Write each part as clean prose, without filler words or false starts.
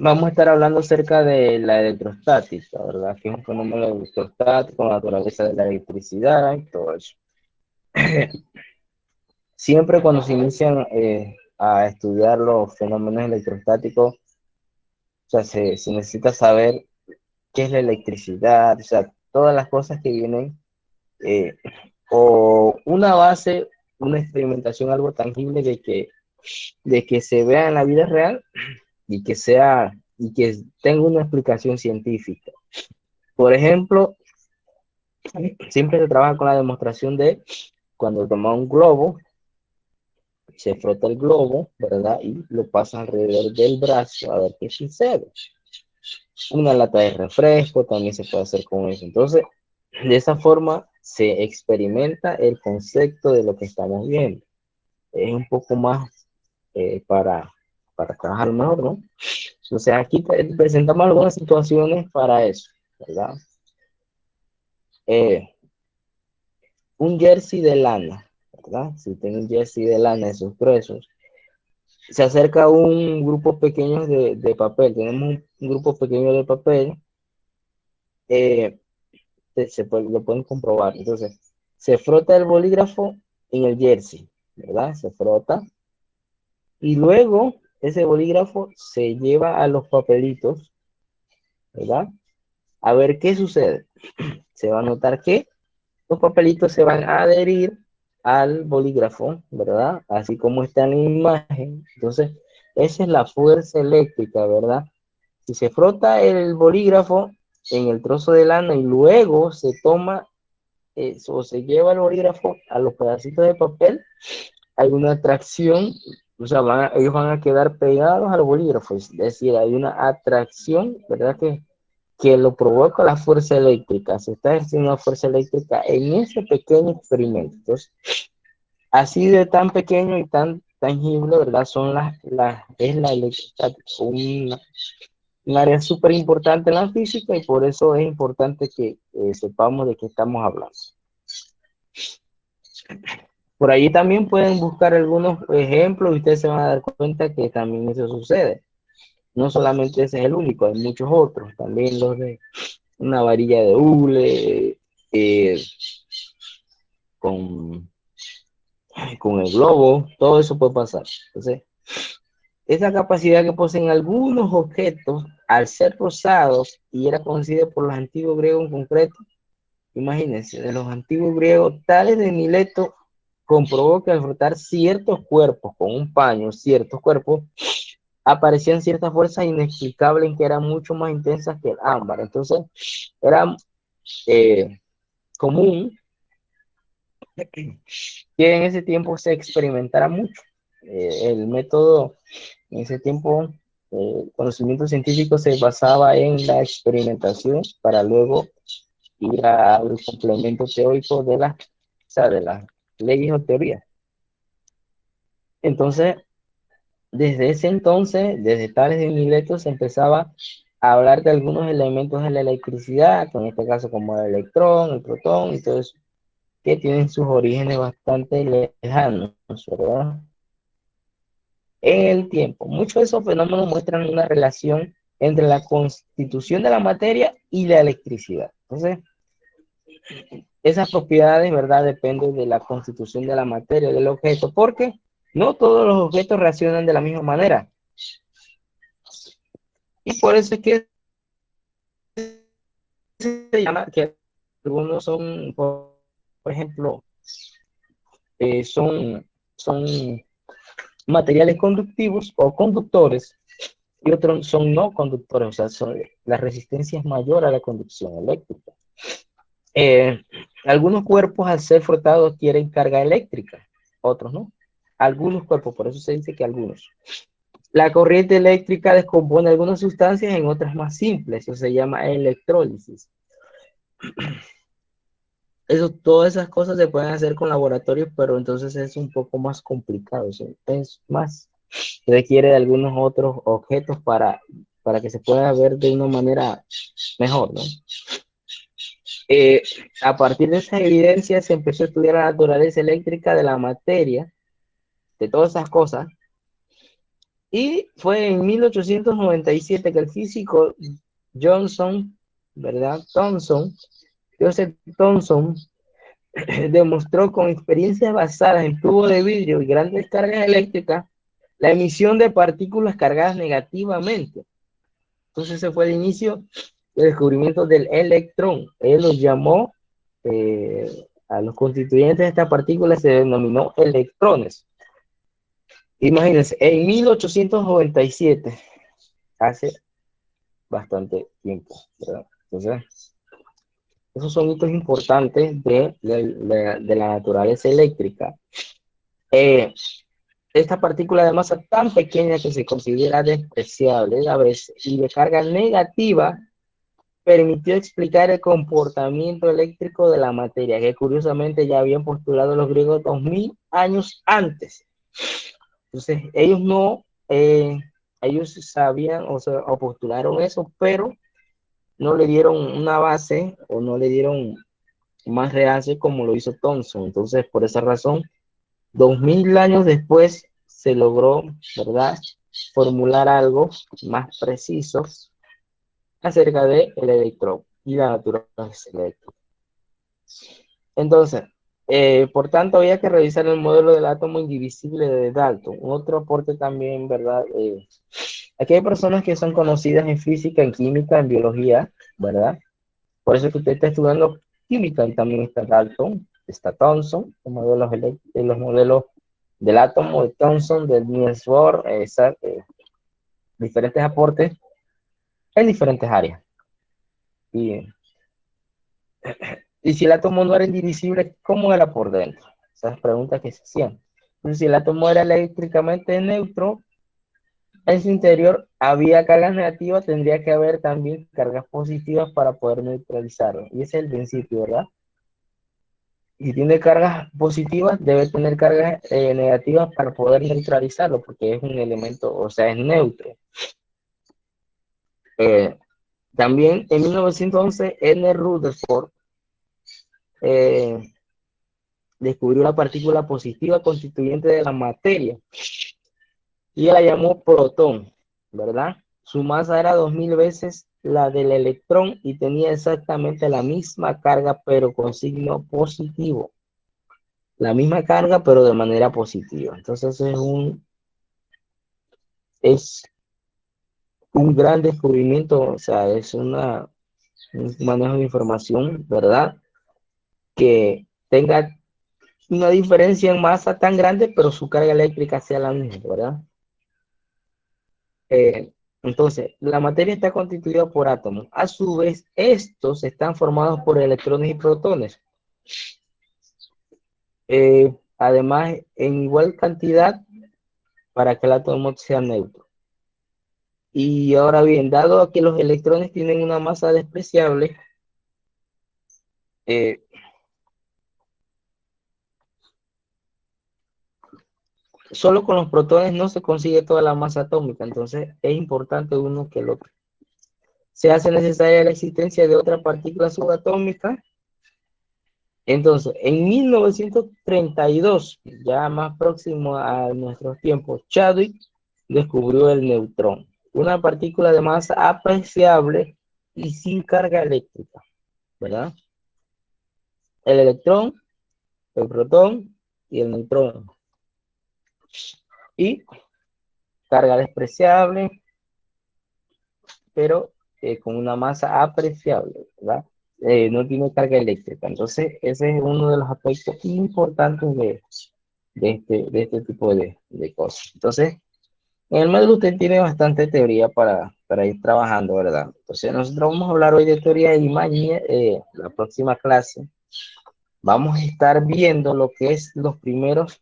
Vamos a estar hablando acerca de la electrostática, ¿verdad? Que es un fenómeno electrostático, la naturaleza de la electricidad y todo eso. Siempre cuando se inician a estudiar los fenómenos electrostáticos, o sea, se necesita saber qué es la electricidad, o sea, todas las cosas que vienen, eh, o una base, una experimentación, algo tangible de que se vea en la vida real y que sea, y que tenga una explicación científica. Por ejemplo, siempre se trabaja con la demostración de cuando toma un globo, se frota el globo, ¿verdad? Y lo pasa alrededor del brazo a ver qué sucede. Una lata de refresco también se puede hacer con eso. Entonces, de esa forma se experimenta el concepto de lo que estamos viendo. Es un poco más para trabajar mejor, ¿no? Entonces, aquí presentamos algunas situaciones para eso, ¿verdad? Eh, un jersey de lana, ¿verdad? Si tengo un jersey de lana, esos gruesos, se acerca un grupo pequeño de papel, tenemos un grupo pequeño de papel, eh, lo pueden comprobar. Entonces, se frota el bolígrafo en el jersey, ¿verdad? Se frota y luego ese bolígrafo se lleva a los papelitos, ¿verdad? A ver qué sucede. Se va a notar que los papelitos se van a adherir al bolígrafo, ¿verdad? Así como está en la imagen. Entonces, esa es la fuerza eléctrica, ¿verdad? Si se frota el bolígrafo en el trozo de lana y luego se toma o se lleva el bolígrafo a los pedacitos de papel, hay una atracción, o sea, ellos van a quedar pegados al bolígrafo, es decir, hay una atracción, ¿verdad? Que lo provoca la fuerza eléctrica, se está ejerciendo una fuerza eléctrica en ese pequeño experimento. Entonces, así de tan pequeño y tan tangible, ¿verdad? Es la electricidad, un área súper importante en la física y por eso es importante que sepamos de qué estamos hablando. Por ahí también pueden buscar algunos ejemplos y ustedes se van a dar cuenta que también eso sucede. No solamente ese es el único, hay muchos otros. También los de una varilla de hule, con, con el globo, todo eso puede pasar. Entonces, esa capacidad que poseen algunos objetos al ser rosados y era conocida por los antiguos griegos en concreto, imagínense, de los antiguos griegos, Tales de Mileto comprobó que al frotar ciertos cuerpos con un paño, ciertos cuerpos, aparecían ciertas fuerzas inexplicables que eran mucho más intensas que el ámbar. Entonces, era común que en ese tiempo se experimentara mucho. El método en ese tiempo, el conocimiento científico se basaba en la experimentación para luego ir al complemento teórico o sea, de las leyes o teorías. Entonces, desde ese entonces, desde Tales de Mileto, se empezaba a hablar de algunos elementos de la electricidad, que en este caso como el electrón, el protón y todo eso, que tienen sus orígenes bastante lejanos, ¿verdad? En el tiempo. Muchos de esos fenómenos muestran una relación entre la constitución de la materia y la electricidad. Entonces, esas propiedades, ¿verdad? Dependen de la constitución de la materia del objeto, porque no todos los objetos reaccionan de la misma manera. Y por eso es que se llama que algunos son, por ejemplo, son materiales conductivos o conductores y otros son no conductores, o sea, la resistencia es mayor a la conducción eléctrica. Eh, algunos cuerpos al ser frotados adquieren carga eléctrica, otros no. Algunos cuerpos, por eso se dice que algunos. La corriente eléctrica descompone algunas sustancias en otras más simples, eso se llama electrólisis. Todas esas cosas se pueden hacer con laboratorios, pero entonces es un poco más complicado, es más, requiere de algunos otros objetos para que se pueda ver de una manera mejor, ¿no? A partir de esa evidencia se empezó a estudiar la naturaleza eléctrica de la materia, de todas esas cosas, Y fue en 1897 que el físico Johnson, ¿verdad? Joseph Thomson, demostró con experiencias basadas en tubos de vidrio y grandes cargas eléctricas la emisión de partículas cargadas negativamente. Entonces ese fue el inicio del descubrimiento del electrón. Él los llamó, a los constituyentes de esta partícula se denominó electrones. Imagínense, en 1897, hace bastante tiempo, ¿verdad? Entonces, esos son hitos importantes de la naturaleza eléctrica. Esta partícula de masa tan pequeña que se considera despreciable a veces y de carga negativa permitió explicar el comportamiento eléctrico de la materia, que curiosamente ya habían postulado los griegos 2000 años antes. Entonces, ellos no, ellos sabían o postularon eso, pero no le dieron una base o no le dieron más realce como lo hizo Thomson. Entonces, por esa razón, 2000 años después se logró, ¿verdad?, formular algo más preciso acerca del electrón y la naturaleza eléctrica. Entonces, por tanto, había que revisar el modelo del átomo indivisible de Dalton. Otro aporte también, ¿verdad? Aquí hay personas que son conocidas en física, en química, en biología, ¿verdad? Por eso que usted está estudiando química y también está Dalton, está Thomson, los modelos del átomo de Thomson, del Niels Bohr, diferentes aportes en diferentes áreas. Y, y si el átomo no era indivisible, ¿cómo era por dentro? Esas preguntas que se hacían. Entonces, si el átomo era eléctricamente neutro, en su interior había cargas negativas, tendría que haber también cargas positivas para poder neutralizarlo. Y ese es el principio, ¿verdad? Y tiene cargas positivas, debe tener cargas negativas para poder neutralizarlo, porque es un elemento, o sea, es neutro. También en 1911, N. Rutherford descubrió la partícula positiva constituyente de la materia y la llamó protón, ¿verdad? Su masa era 2000 veces la del electrón y tenía exactamente la misma carga, pero con signo positivo. La misma carga, pero de manera positiva. Entonces es un gran descubrimiento, o sea, es un manejo de información, ¿verdad? Que tenga una diferencia en masa tan grande, pero su carga eléctrica sea la misma, ¿verdad? Entonces, la materia está constituida por átomos. A su vez, estos están formados por electrones y protones. Además, en igual cantidad para que el átomo sea neutro. Y ahora bien, dado que los electrones tienen una masa despreciable, solo con los protones no se consigue toda la masa atómica. Entonces, es importante uno que el otro. Se hace necesaria la existencia de otra partícula subatómica. Entonces, en 1932, ya más próximo a nuestros tiempos, Chadwick descubrió el neutrón, una partícula de masa apreciable y sin carga eléctrica, ¿verdad? El electrón, el protón y el neutrón. Y carga despreciable, pero con una masa apreciable, ¿verdad? No tiene carga eléctrica. Entonces, ese es uno de los aspectos importantes de este tipo de cosas. Entonces, en el módulo usted tiene bastante teoría para ir trabajando, ¿verdad? Entonces, nosotros vamos a hablar hoy de teoría y mañana, la próxima clase, vamos a estar viendo lo que es los primeros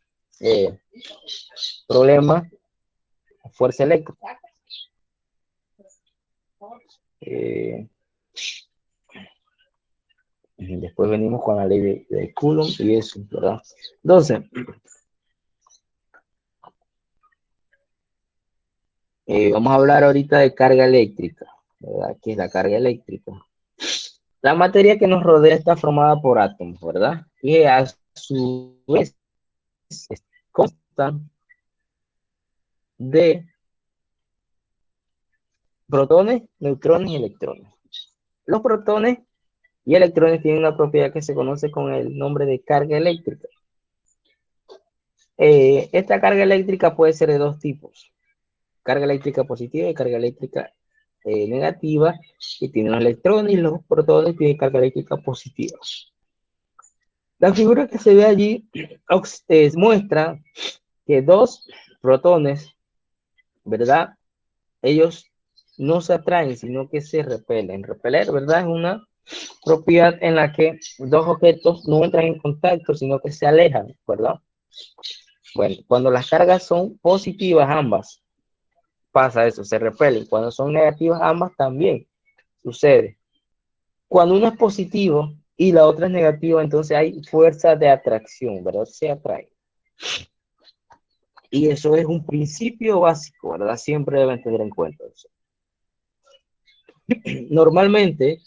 problemas de fuerza eléctrica. Después venimos con la ley de Coulomb y eso, ¿verdad? Entonces, vamos a hablar ahorita de carga eléctrica, ¿verdad? ¿Qué es la carga eléctrica? La materia que nos rodea está formada por átomos, ¿verdad? Y a su vez constan de protones, neutrones y electrones. Los protones y electrones tienen una propiedad que se conoce con el nombre de carga eléctrica. Esta carga eléctrica puede ser de dos tipos: carga eléctrica positiva y carga eléctrica negativa, que tienen los electrones, y los protones tienen carga eléctrica positiva. La figura que se ve allí muestra que dos protones, ¿verdad? Ellos no se atraen, sino que se repelen. Repeler, ¿verdad? Es una propiedad en la que dos objetos no entran en contacto, sino que se alejan, ¿verdad? Bueno, cuando las cargas son positivas ambas, pasa eso, se repelen. Cuando son negativas ambas, también sucede. Cuando uno es positivo y la otra es negativa, entonces hay fuerza de atracción, ¿verdad? Se atrae. Y eso es un principio básico, ¿verdad? Siempre deben tener en cuenta eso. Normalmente,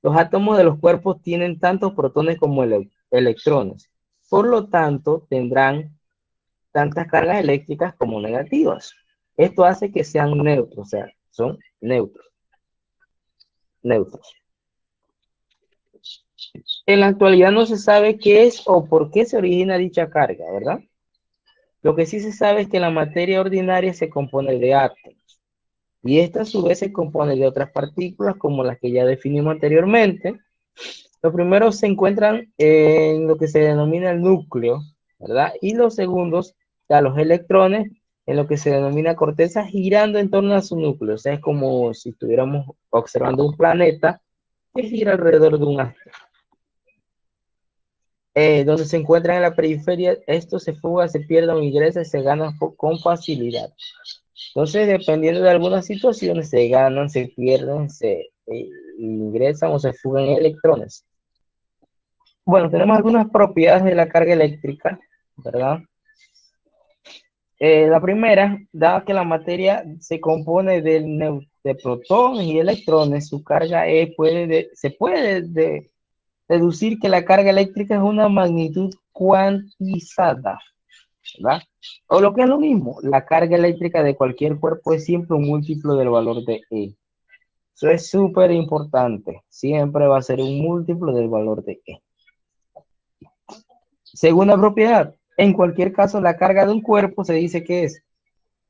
los átomos de los cuerpos tienen tantos protones como electrones. Por lo tanto, tendrán tantas cargas eléctricas como negativas. Esto hace que sean neutros, o sea, son neutros. Neutros. En la actualidad no se sabe qué es o por qué se origina dicha carga, ¿verdad? Lo que sí se sabe es que la materia ordinaria se compone de átomos, y esta a su vez se compone de otras partículas como las que ya definimos anteriormente. Los primeros se encuentran en lo que se denomina el núcleo, ¿verdad? Y los segundos, ya los electrones, en lo que se denomina corteza, girando en torno a su núcleo. O sea, es como si estuviéramos observando un planeta que gira alrededor de un astro. Donde se encuentran en la periferia, esto se fuga, se pierde o ingresa y se gana con facilidad. Entonces, dependiendo de algunas situaciones, se ganan, se pierden, se ingresan o se fugan electrones. Bueno, tenemos algunas propiedades de la carga eléctrica, ¿verdad? La primera, dado que la materia se compone de protones y electrones, su carga se puede deducir que la carga eléctrica es una magnitud cuantizada, ¿verdad? O lo que es lo mismo, la carga eléctrica de cualquier cuerpo es siempre un múltiplo del valor de E. Eso es súper importante. Siempre va a ser un múltiplo del valor de E. Segunda propiedad, en cualquier caso, la carga de un cuerpo se dice que es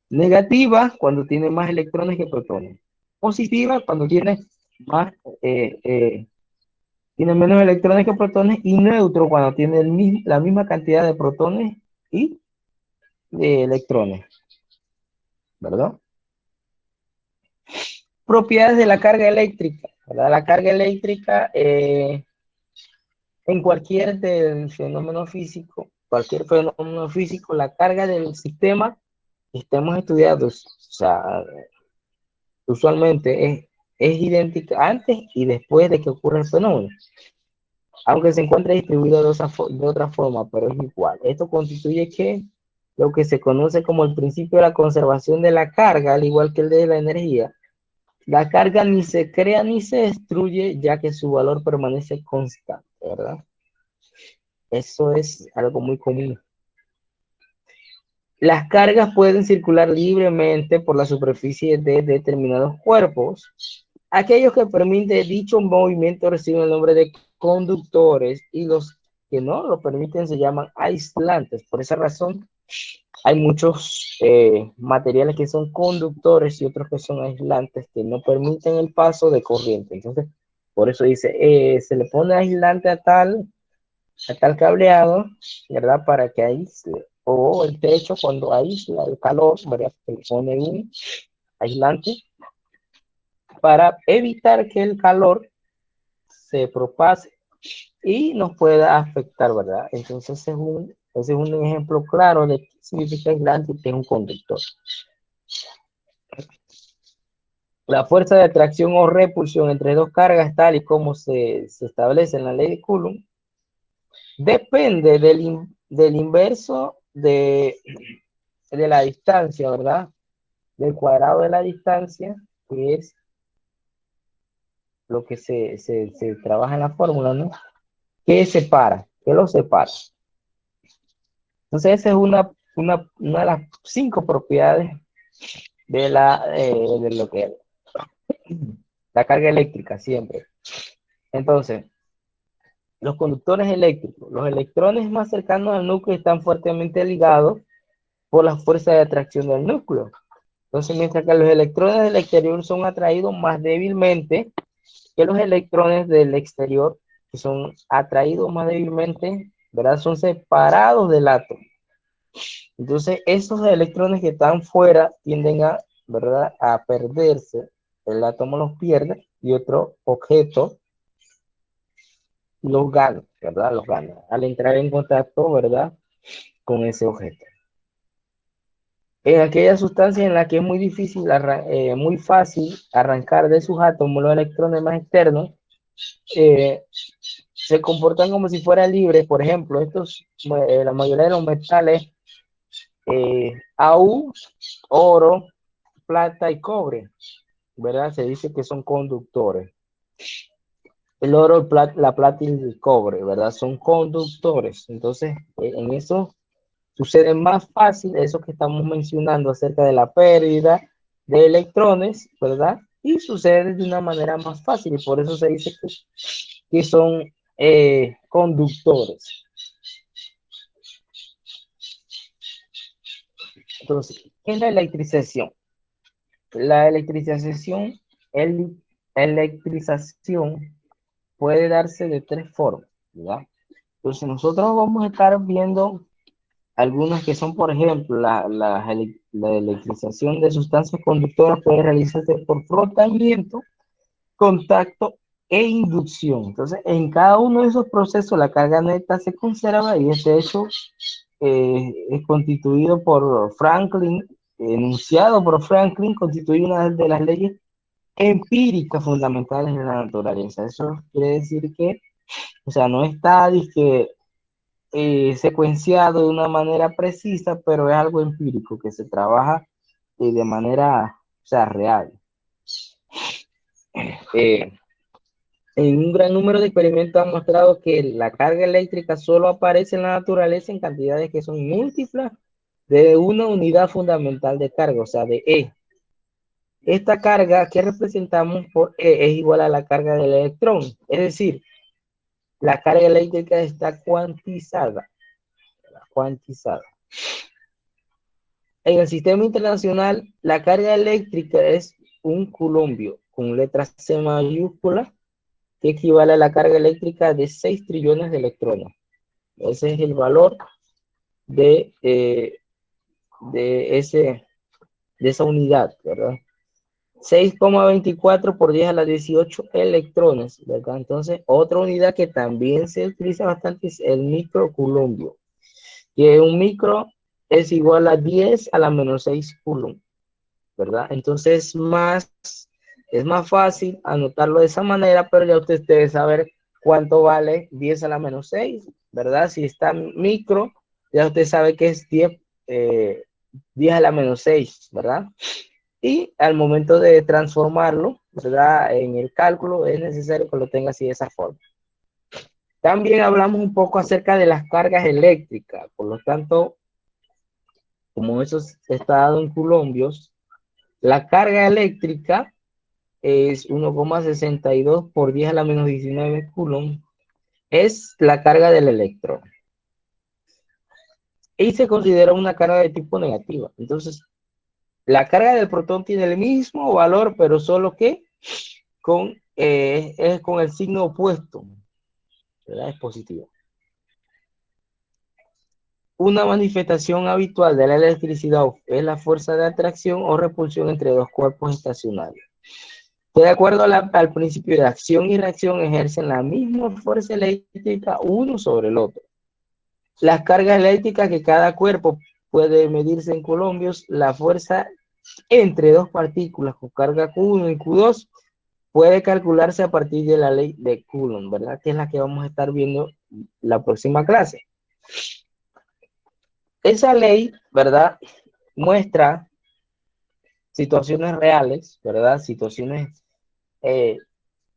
negativa cuando tiene más electrones que protones. Positiva cuando tiene más, tiene menos electrones que protones, y neutro cuando tiene la misma cantidad de protones y de electrones, ¿verdad? Propiedades de la carga eléctrica, ¿verdad? La carga eléctrica en cualquier fenómeno físico, la carga del sistema que estemos estudiando, o sea, usualmente es idéntica antes y después de que ocurra el fenómeno, aunque se encuentre distribuido de otra forma, pero es igual. Esto constituye que lo que se conoce como el principio de la conservación de la carga, al igual que el de la energía. La carga ni se crea ni se destruye, ya que su valor permanece constante, ¿verdad? Eso es algo muy común. Las cargas pueden circular libremente por la superficie de determinados cuerpos. Aquellos que permiten dicho movimiento reciben el nombre de conductores, y los que no lo permiten se llaman aislantes. Por esa razón, hay muchos materiales que son conductores y otros que son aislantes, que no permiten el paso de corriente. Entonces, por eso dice, se le pone aislante a tal cableado, ¿verdad? Para que aísle. O el techo, cuando aísla el calor, ¿verdad? Se le pone un aislante para evitar que el calor se propase y nos pueda afectar, ¿verdad? Entonces, ese es un ejemplo claro de qué significa aislante y qué es un conductor. La fuerza de atracción o repulsión entre dos cargas, tal y como se establece en la ley de Coulomb, depende del inverso de la distancia, ¿verdad? Del cuadrado de la distancia, que es lo que se trabaja en la fórmula, ¿no? ¿Qué separa? ¿Qué lo separa? Entonces, esa es una de las 5 propiedades de lo que La carga eléctrica siempre. Entonces, los conductores eléctricos, los electrones más cercanos al núcleo están fuertemente ligados por la fuerza de atracción del núcleo. Entonces, mientras que los electrones del exterior son atraídos más débilmente que los electrones del exterior, que son atraídos más débilmente, ¿verdad? Son separados del átomo. Entonces, esos electrones que están fuera tienden a, ¿verdad?, a perderse. El átomo los pierde y otro objeto los gana, ¿verdad? Los gana al entrar en contacto, ¿verdad?, con ese objeto. En aquella sustancia en la que es muy difícil, muy fácil arrancar de sus átomos los electrones más externos, eh, se comportan como si fueran libres. Por ejemplo, la mayoría de los metales, AU, oro, plata y cobre, ¿verdad? Se dice que son conductores. El oro, la plata y el cobre, ¿verdad? Son conductores. Entonces, en eso sucede más fácil eso que estamos mencionando acerca de la pérdida de electrones, ¿verdad? Y sucede de una manera más fácil y por eso se dice que son conductores. Entonces, ¿qué es la electrización? La electrización puede darse de tres formas, ¿verdad? Entonces, nosotros vamos a estar viendo algunas que son, por ejemplo, la electrización de sustancias conductoras puede realizarse por frotamiento, contacto e inducción. Entonces, en cada uno de esos procesos la carga neta se conserva y ese hecho es constituido por Franklin, enunciado por Franklin, constituye una de las leyes empíricas fundamentales de la naturaleza. Eso quiere decir que, o sea, no está secuenciado de una manera precisa, pero es algo empírico que se trabaja de manera, o sea, real. Eh, en un gran número de experimentos han mostrado que la carga eléctrica solo aparece en la naturaleza en cantidades que son múltiples de una unidad fundamental de carga, o sea, de E. Esta carga que representamos por E es igual a la carga del electrón, es decir, la carga eléctrica está cuantizada. Cuantizada. En el sistema internacional, la carga eléctrica es un coulombio con letra C mayúscula, que equivale a la carga eléctrica de 6 trillones de electrones. Ese es el valor de, de, ese, de esa unidad, ¿verdad? 6,24 por 10 a la 18 electrones, ¿verdad? Entonces, otra unidad que también se utiliza bastante es el microculombio, que un micro es igual a 10 a la menos 6 coulomb, ¿verdad? Entonces, es más fácil anotarlo de esa manera, pero ya usted debe saber cuánto vale 10 a la menos 6, ¿verdad? Si está micro, ya usted sabe que es 10 a la menos 6, ¿verdad? Y al momento de transformarlo, ¿verdad?, en el cálculo es necesario que lo tenga así de esa forma. También hablamos un poco acerca de las cargas eléctricas. Por lo tanto, como eso está dado en coulombios, la carga eléctrica es 1,62 por 10 a la menos 19 coulomb. Es la carga del electrón. Y se considera una carga de tipo negativa. Entonces, la carga del protón tiene el mismo valor, pero solo que es con el signo opuesto, ¿verdad? Es positivo. Una manifestación habitual de la electricidad es la fuerza de atracción o repulsión entre dos cuerpos estacionarios. De acuerdo al principio de acción y reacción, ejercen la misma fuerza eléctrica uno sobre el otro. Las cargas eléctricas que cada cuerpo puede medirse en coulombios, la fuerza entre dos partículas con carga Q1 y Q2 puede calcularse a partir de la ley de Coulomb, ¿verdad? Que es la que vamos a estar viendo la próxima clase. Esa ley, ¿verdad?, muestra situaciones reales, ¿verdad? Situaciones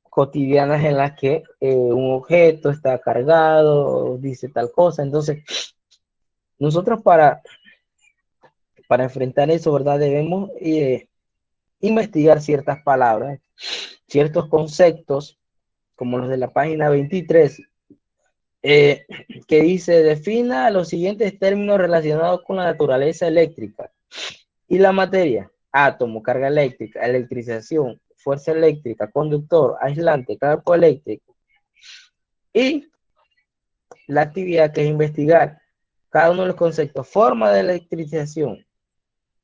cotidianas en las que un objeto está cargado, dice tal cosa. Entonces, nosotros para enfrentar eso, ¿verdad?, debemos investigar ciertas palabras, ciertos conceptos, como los de la página 23, que dice, defina los siguientes términos relacionados con la naturaleza eléctrica y la materia: átomo, carga eléctrica, electrización, fuerza eléctrica, conductor, aislante, campo eléctrico. Y la actividad, que es investigar cada uno de los conceptos: forma de electrización,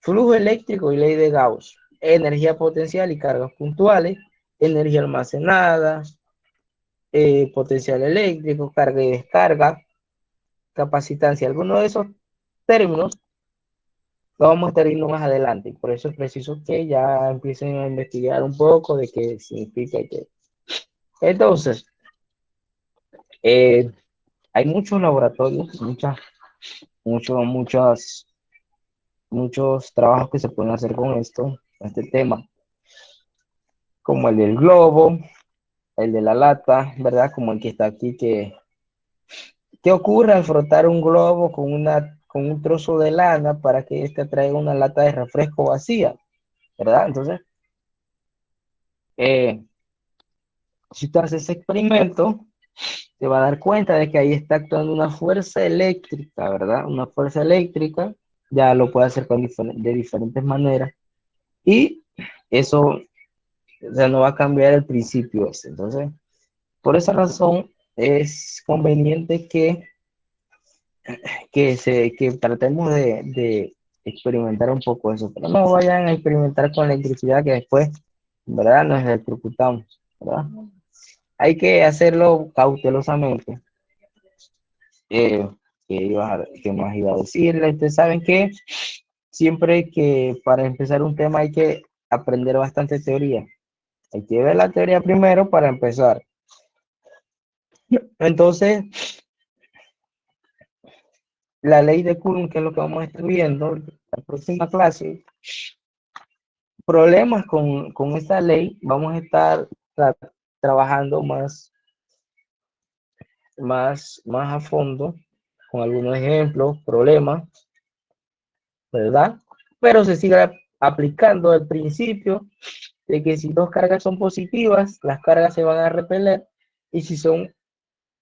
flujo eléctrico y ley de Gauss, energía potencial y cargas puntuales, energía almacenada, potencial eléctrico, carga y descarga, capacitancia. Algunos de esos términos lo vamos a estar viendo más adelante, y por eso es preciso que ya empiecen a investigar un poco de qué significa y qué. Entonces, hay muchos laboratorios, muchos trabajos que se pueden hacer con este tema, como el del globo, el de la lata, ¿verdad? Como el que está aquí, ¿qué ocurre al frotar un globo con un trozo de lana para que éste traiga una lata de refresco vacía, ¿verdad? Entonces, si tú haces ese experimento, te va a dar cuenta de que ahí está actuando una fuerza eléctrica, ¿verdad? Una fuerza eléctrica, ya lo puede hacer de diferentes maneras, y eso, o sea, no va a cambiar el principio ese. Entonces, por esa razón, es conveniente que tratemos de experimentar un poco eso, pero no vayan a experimentar con electricidad, que después, ¿verdad?, nos electrocutamos, ¿verdad? Hay que hacerlo cautelosamente. Eh, ¿Qué más iba a decirle? Ustedes saben que siempre que para empezar un tema hay que aprender bastante teoría. Hay que ver la teoría primero para empezar. Entonces, la ley de Coulomb, que es lo que vamos a estar viendo en la próxima clase, problemas con esta ley, vamos a estar trabajando más a fondo, con algunos ejemplos, problemas, ¿verdad? Pero se sigue aplicando el principio de que si dos cargas son positivas, las cargas se van a repeler, y si son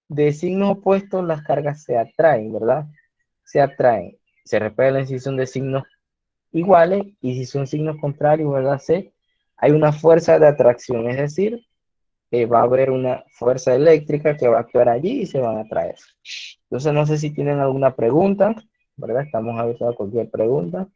de signos opuestos, las cargas se atraen, ¿verdad? Se atraen, se repelen si son de signos iguales, y si son signos contrarios, ¿verdad? Hay una fuerza de atracción, es decir, que va a haber una fuerza eléctrica que va a actuar allí y se van a atraer. Entonces, no sé si tienen alguna pregunta, ¿verdad? Estamos abiertos a cualquier pregunta.